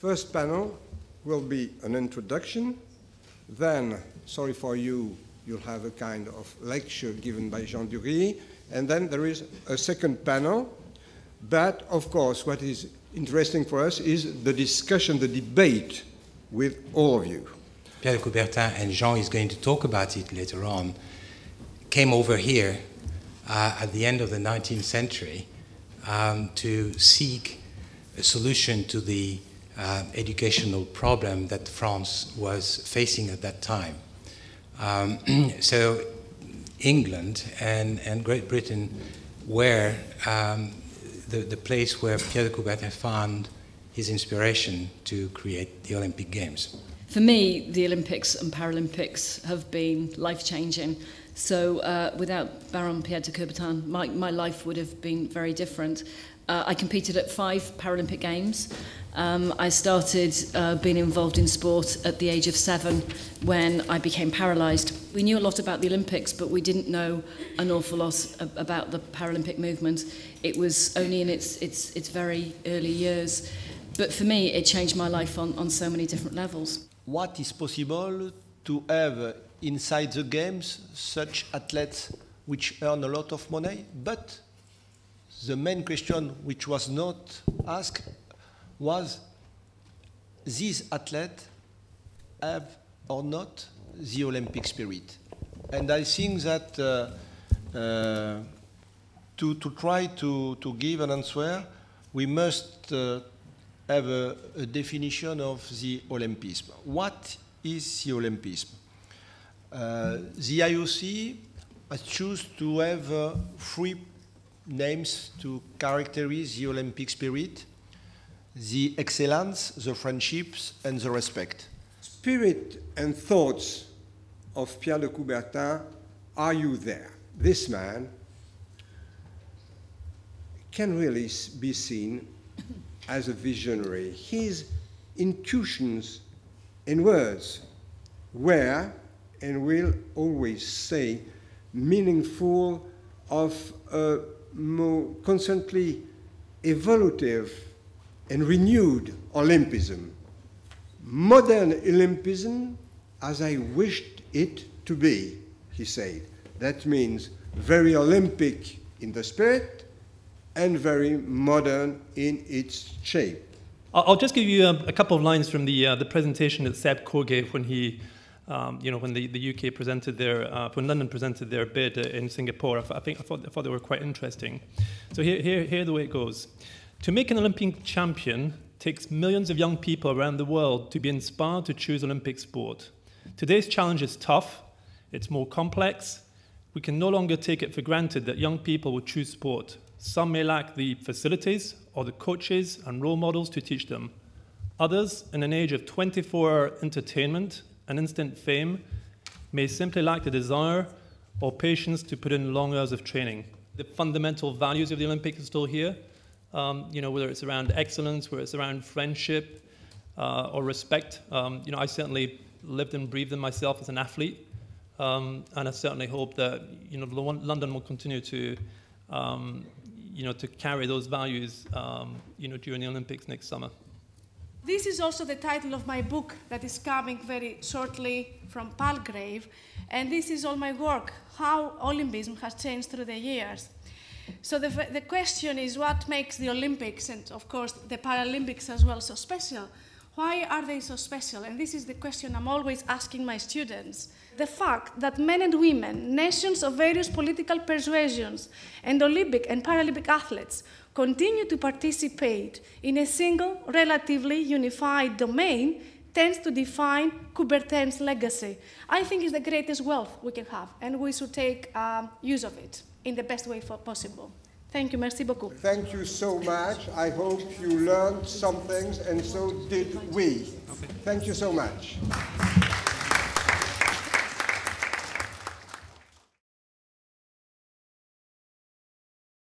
First panel will be an introduction. Then, sorry for you, you'll have a kind of lecture given by Jean Dury. And then there is a second panel. But, of course, what is interesting for us is the discussion, the debate with all of you. Pierre de Coubertin, and Jean is going to talk about it later on, came over here at the end of the 19th century to seek a solution to the educational problem that France was facing at that time. So England and Great Britain were the place where Pierre de Coubertin found his inspiration to create the Olympic Games. For me, the Olympics and Paralympics have been life-changing. So without Baron Pierre de Coubertin, my life would have been very different. I competed at 5 Paralympic Games. I started being involved in sport at the age of 7 when I became paralysed. We knew a lot about the Olympics, but we didn't know an awful lot about the Paralympic movement. It was only in its very early years. But for me, it changed my life on so many different levels. What is possible to have inside the games such athletes which earn a lot of money? But the main question which was not asked was, these athletes have or not the Olympic spirit? And I think that to try to give an answer, we must have a definition of the Olympism. What is the Olympism? The IOC has chosen to have 3 names to characterize the Olympic spirit: the excellence, the friendships, and the respect. Spirit and thoughts of Pierre de Coubertin, are you there? This man can really be seen as a visionary. His intuitions in words were, and will always say, meaningful, of a more constantly evolutive and renewed Olympism. Modern Olympism as I wished it to be, he said. That means very Olympic in the spirit and very modern in its shape. I'll just give you a couple of lines from the presentation that Seb Coe gave when he, when the UK presented their, when London presented their bid in Singapore. I thought they were quite interesting. So here the way it goes. To make an Olympic champion takes millions of young people around the world to be inspired to choose Olympic sport. Today's challenge is tough. It's more complex. We can no longer take it for granted that young people will choose sport. Some may lack the facilities or the coaches and role models to teach them. Others, in an age of 24-hour entertainment and instant fame, may simply lack the desire or patience to put in long hours of training. The fundamental values of the Olympics are still here, whether it's around excellence, whether it's around friendship or respect. I certainly lived and breathed them myself as an athlete, and I certainly hope that London will continue to to carry those values during the Olympics next summer. This is also the title of my book that is coming very shortly from Palgrave, and this is all my work, how Olympism has changed through the years. So the question is, what makes the Olympics, and of course the Paralympics as well, so special? Why are they so special? And this is the question I'm always asking my students. The fact that men and women, nations of various political persuasions, and Olympic and Paralympic athletes continue to participate in a single, relatively unified domain tends to define Coubertin's legacy. I think it's the greatest wealth we can have, and we should take use of it in the best way possible. Thank you, merci beaucoup. Thank you so much. I hope you learned some things, and so did we. Thank you so much.